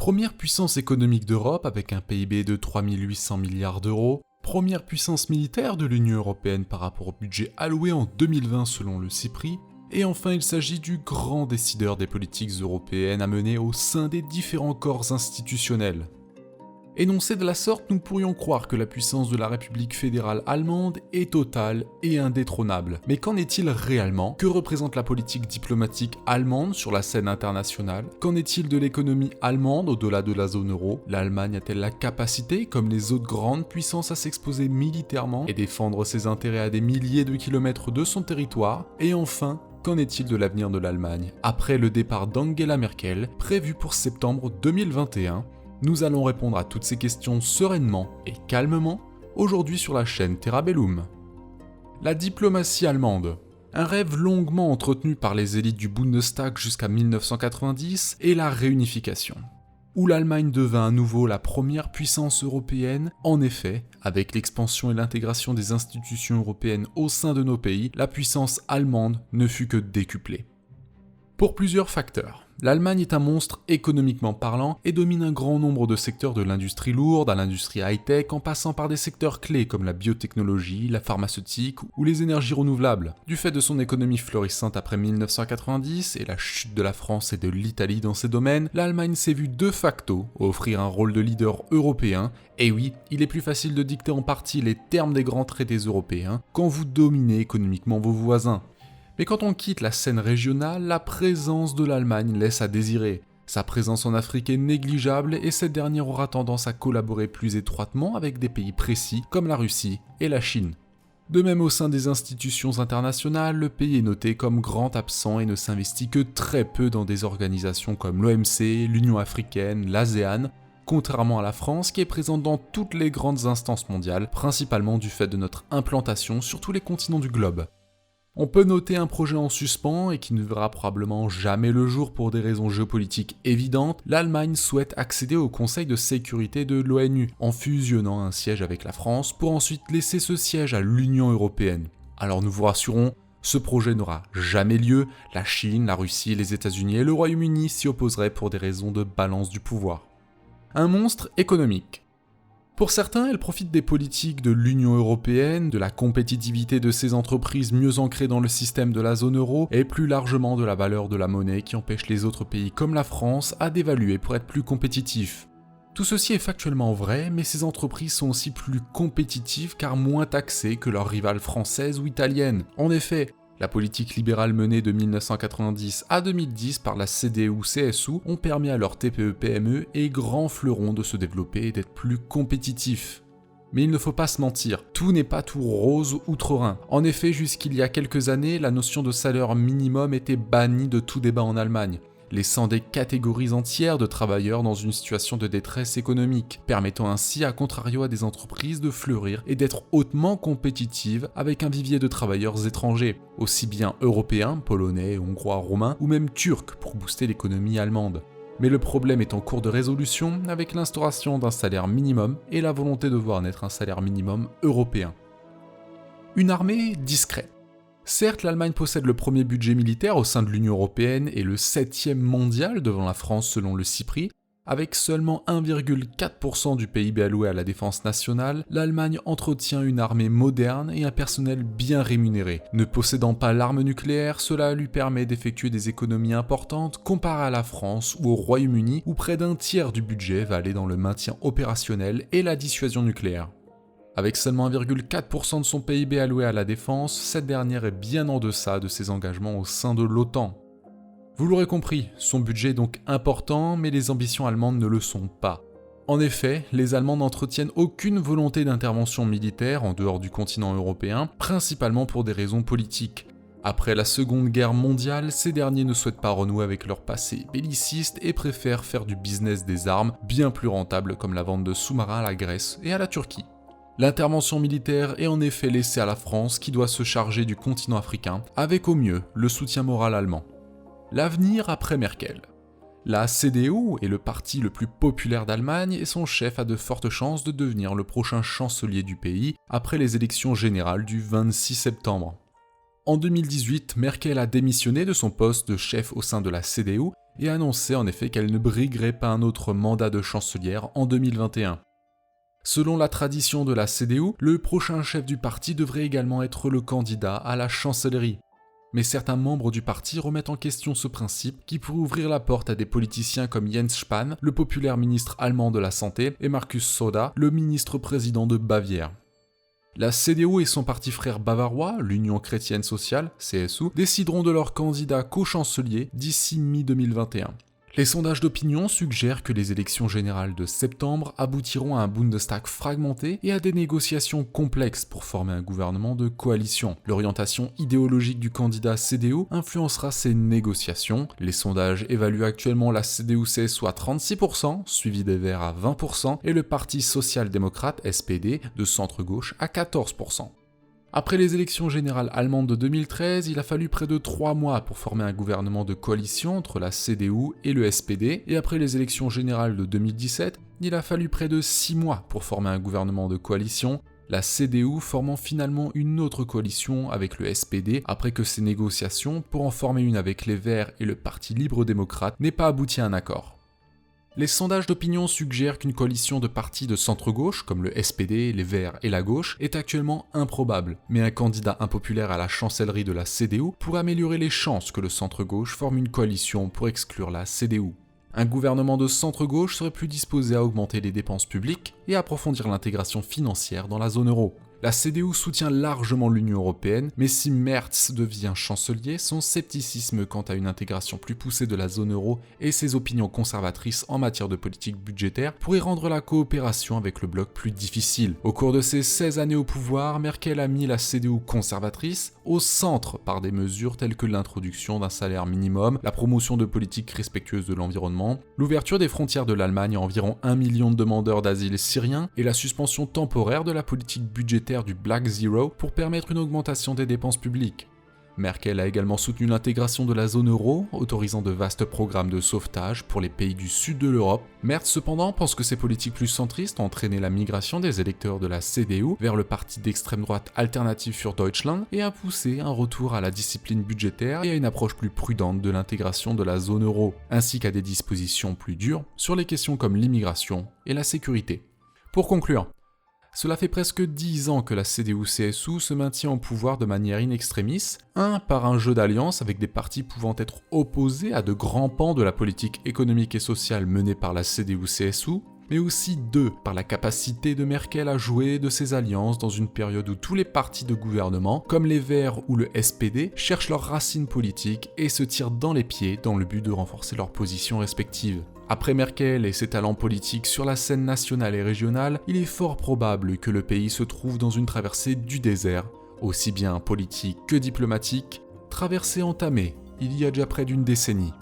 Première puissance économique d'Europe avec un PIB de 3800 milliards d'euros, première puissance militaire de l'Union européenne par rapport au budget alloué en 2020 selon le CIPRI, et enfin il s'agit du grand décideur des politiques européennes à mener au sein des différents corps institutionnels. Énoncé de la sorte, nous pourrions croire que la puissance de la République fédérale allemande est totale et indétrônable. Mais qu'en est-il réellement? Que représente la politique diplomatique allemande sur la scène internationale? Qu'en est-il de l'économie allemande au-delà de la zone euro? L'Allemagne a-t-elle la capacité, comme les autres grandes puissances, à s'exposer militairement et défendre ses intérêts à des milliers de kilomètres de son territoire? Et enfin, qu'en est-il de l'avenir de l'Allemagne après le départ d'Angela Merkel, prévu pour septembre 2021? Nous allons répondre à toutes ces questions sereinement et calmement, aujourd'hui sur la chaîne Terra Bellum. La diplomatie allemande. Un rêve longuement entretenu par les élites du Bundestag jusqu'à 1990 est la réunification, où l'Allemagne devint à nouveau la première puissance européenne. En effet, avec l'expansion et l'intégration des institutions européennes au sein de nos pays, la puissance allemande ne fut que décuplée. Pour plusieurs facteurs. L'Allemagne est un monstre économiquement parlant et domine un grand nombre de secteurs de l'industrie lourde à l'industrie high-tech en passant par des secteurs clés comme la biotechnologie, la pharmaceutique ou les énergies renouvelables. Du fait de son économie florissante après 1990 et la chute de la France et de l'Italie dans ces domaines, l'Allemagne s'est vue de facto offrir un rôle de leader européen. Et oui, il est plus facile de dicter en partie les termes des grands traités européens quand vous dominez économiquement vos voisins. Mais quand on quitte la scène régionale, la présence de l'Allemagne laisse à désirer. Sa présence en Afrique est négligeable et cette dernière aura tendance à collaborer plus étroitement avec des pays précis comme la Russie et la Chine. De même au sein des institutions internationales, le pays est noté comme grand absent et ne s'investit que très peu dans des organisations comme l'OMC, l'Union africaine, l'ASEAN, contrairement à la France qui est présente dans toutes les grandes instances mondiales, principalement du fait de notre implantation sur tous les continents du globe. On peut noter un projet en suspens et qui ne verra probablement jamais le jour pour des raisons géopolitiques évidentes. L'Allemagne souhaite accéder au Conseil de sécurité de l'ONU en fusionnant un siège avec la France pour ensuite laisser ce siège à l'Union européenne. Alors nous vous rassurons, ce projet n'aura jamais lieu, la Chine, la Russie, les États-Unis et le Royaume-Uni s'y opposeraient pour des raisons de balance du pouvoir. Un monstre économique. Pour certains, elle profite des politiques de l'Union européenne, de la compétitivité de ses entreprises mieux ancrées dans le système de la zone euro et plus largement de la valeur de la monnaie qui empêche les autres pays comme la France à dévaluer pour être plus compétitifs. Tout ceci est factuellement vrai, mais ces entreprises sont aussi plus compétitives car moins taxées que leurs rivales françaises ou italiennes. En effet, la politique libérale menée de 1990 à 2010 par la CDU-CSU ont permis à leurs TPE-PME et grands fleurons de se développer et d'être plus compétitifs. Mais il ne faut pas se mentir, tout n'est pas tout rose outre-Rhin. En effet, jusqu'il y a quelques années, la notion de salaire minimum était bannie de tout débat en Allemagne, laissant des catégories entières de travailleurs dans une situation de détresse économique, permettant ainsi à contrario à des entreprises de fleurir et d'être hautement compétitives avec un vivier de travailleurs étrangers, aussi bien européens, polonais, hongrois, roumains ou même turcs pour booster l'économie allemande. Mais le problème est en cours de résolution avec l'instauration d'un salaire minimum et la volonté de voir naître un salaire minimum européen. Une armée discrète. Certes, l'Allemagne possède le premier budget militaire au sein de l'Union européenne et le 7e mondial devant la France selon le CIPRI. Avec seulement 1,4% du PIB alloué à la défense nationale, l'Allemagne entretient une armée moderne et un personnel bien rémunéré. Ne possédant pas l'arme nucléaire, cela lui permet d'effectuer des économies importantes comparé à la France ou au Royaume-Uni où près d'un tiers du budget va aller dans le maintien opérationnel et la dissuasion nucléaire. Avec seulement 1,4% de son PIB alloué à la défense, cette dernière est bien en deçà de ses engagements au sein de l'OTAN. Vous l'aurez compris, son budget est donc important, mais les ambitions allemandes ne le sont pas. En effet, les Allemands n'entretiennent aucune volonté d'intervention militaire en dehors du continent européen, principalement pour des raisons politiques. Après la Seconde Guerre mondiale, ces derniers ne souhaitent pas renouer avec leur passé belliciste et préfèrent faire du business des armes, bien plus rentable comme la vente de sous-marins à la Grèce et à la Turquie. L'intervention militaire est en effet laissée à la France qui doit se charger du continent africain, avec au mieux le soutien moral allemand. L'avenir après Merkel. La CDU est le parti le plus populaire d'Allemagne et son chef a de fortes chances de devenir le prochain chancelier du pays après les élections générales du 26 septembre. En 2018, Merkel a démissionné de son poste de chef au sein de la CDU et a annoncé en effet qu'elle ne briguerait pas un autre mandat de chancelière en 2021. Selon la tradition de la CDU, le prochain chef du parti devrait également être le candidat à la chancellerie. Mais certains membres du parti remettent en question ce principe qui pourrait ouvrir la porte à des politiciens comme Jens Spahn, le populaire ministre allemand de la Santé, et Markus Söder, le ministre-président de Bavière. La CDU et son parti frère bavarois, l'Union chrétienne sociale, CSU, décideront de leur candidat co-chancelier d'ici mi-2021. Les sondages d'opinion suggèrent que les élections générales de septembre aboutiront à un Bundestag fragmenté et à des négociations complexes pour former un gouvernement de coalition. L'orientation idéologique du candidat CDU influencera ces négociations. Les sondages évaluent actuellement la CDU-CSU à 36%, suivi des Verts à 20%, et le Parti social-démocrate, SPD, de centre-gauche à 14%. Après les élections générales allemandes de 2013, il a fallu près de 3 mois pour former un gouvernement de coalition entre la CDU et le SPD, et après les élections générales de 2017, il a fallu près de 6 mois pour former un gouvernement de coalition, la CDU formant finalement une autre coalition avec le SPD après que ces négociations, pour en former une avec les Verts et le Parti libre-démocrate, n'aient pas abouti à un accord. Les sondages d'opinion suggèrent qu'une coalition de partis de centre-gauche, comme le SPD, les Verts et la gauche, est actuellement improbable, mais un candidat impopulaire à la chancellerie de la CDU pourrait améliorer les chances que le centre-gauche forme une coalition pour exclure la CDU. Un gouvernement de centre-gauche serait plus disposé à augmenter les dépenses publiques et à approfondir l'intégration financière dans la zone euro. La CDU soutient largement l'Union européenne, mais si Merz devient chancelier, son scepticisme quant à une intégration plus poussée de la zone euro et ses opinions conservatrices en matière de politique budgétaire pourraient rendre la coopération avec le bloc plus difficile. Au cours de ses 16 années au pouvoir, Merkel a mis la CDU conservatrice au centre par des mesures telles que l'introduction d'un salaire minimum, la promotion de politiques respectueuses de l'environnement, l'ouverture des frontières de l'Allemagne à environ 1 million de demandeurs d'asile syriens et la suspension temporaire de la politique budgétaire du Black Zero pour permettre une augmentation des dépenses publiques. Merkel a également soutenu l'intégration de la zone euro, autorisant de vastes programmes de sauvetage pour les pays du sud de l'Europe. Merz cependant pense que ces politiques plus centristes ont entraîné la migration des électeurs de la CDU vers le parti d'extrême droite Alternative für Deutschland et a poussé un retour à la discipline budgétaire et à une approche plus prudente de l'intégration de la zone euro, ainsi qu'à des dispositions plus dures sur les questions comme l'immigration et la sécurité. Pour conclure, cela fait presque 10 ans que la CDU-CSU se maintient au pouvoir de manière in extremis, par un jeu d'alliance avec des partis pouvant être opposés à de grands pans de la politique économique et sociale menée par la CDU-CSU, mais aussi 2, par la capacité de Merkel à jouer de ces alliances dans une période où tous les partis de gouvernement, comme les Verts ou le SPD, cherchent leurs racines politiques et se tirent dans les pieds dans le but de renforcer leurs positions respectives. Après Merkel et ses talents politiques sur la scène nationale et régionale, il est fort probable que le pays se trouve dans une traversée du désert, aussi bien politique que diplomatique, traversée entamée il y a déjà près d'une décennie.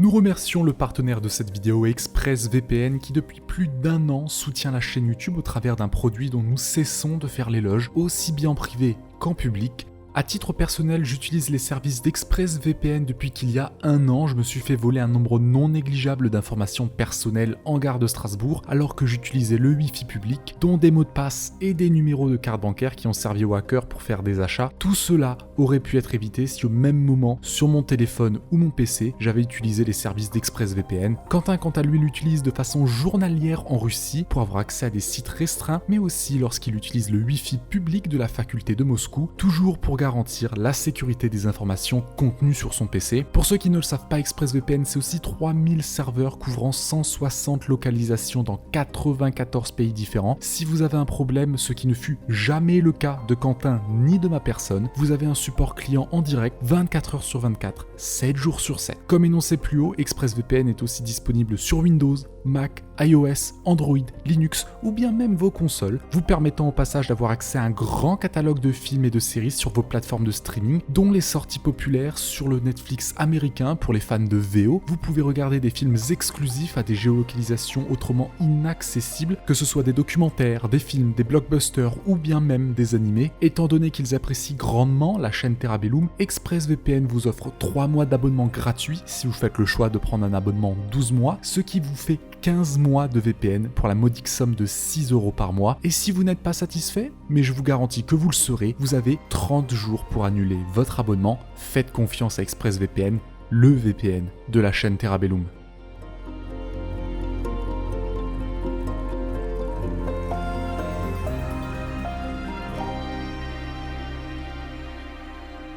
Nous remercions le partenaire de cette vidéo, ExpressVPN, qui depuis plus d'1 an soutient la chaîne YouTube au travers d'un produit dont nous cessons de faire l'éloge, aussi bien en privé qu'en public. À titre personnel, j'utilise les services d'ExpressVPN depuis qu'il y a 1 an. Je me suis fait voler un nombre non négligeable d'informations personnelles en gare de Strasbourg alors que j'utilisais le Wi-Fi public, dont des mots de passe et des numéros de carte bancaire qui ont servi aux hackers pour faire des achats. Tout cela aurait pu être évité si au même moment, sur mon téléphone ou mon PC, j'avais utilisé les services d'ExpressVPN. Quentin, quant à lui, l'utilise de façon journalière en Russie pour avoir accès à des sites restreints, mais aussi lorsqu'il utilise le Wi-Fi public de la faculté de Moscou, toujours pour garantir la sécurité des informations contenues sur son PC. Pour ceux qui ne le savent pas, ExpressVPN, c'est aussi 3000 serveurs couvrant 160 localisations dans 94 pays différents. Si vous avez un problème, ce qui ne fut jamais le cas de Quentin ni de ma personne, vous avez un support client en direct 24 heures sur 24, 7 jours sur 7. Comme énoncé plus haut, ExpressVPN est aussi disponible sur Windows, Mac, iOS, Android, Linux ou bien même vos consoles, vous permettant au passage d'avoir accès à un grand catalogue de films et de séries sur vos plateformes de streaming, dont les sorties populaires sur le Netflix américain pour les fans de VO. Vous pouvez regarder des films exclusifs à des géolocalisations autrement inaccessibles, que ce soit des documentaires, des films, des blockbusters ou bien même des animés. Étant donné qu'ils apprécient grandement la chaîne Terabellum, ExpressVPN vous offre 3 mois d'abonnement gratuit si vous faites le choix de prendre un abonnement 12 mois, ce qui vous fait 15 mois de VPN pour la modique somme de 6 € par mois. Et si vous n'êtes pas satisfait, mais je vous garantis que vous le serez, vous avez 30 jours pour annuler votre abonnement. Faites confiance à ExpressVPN, le VPN de la chaîne Terra Bellum.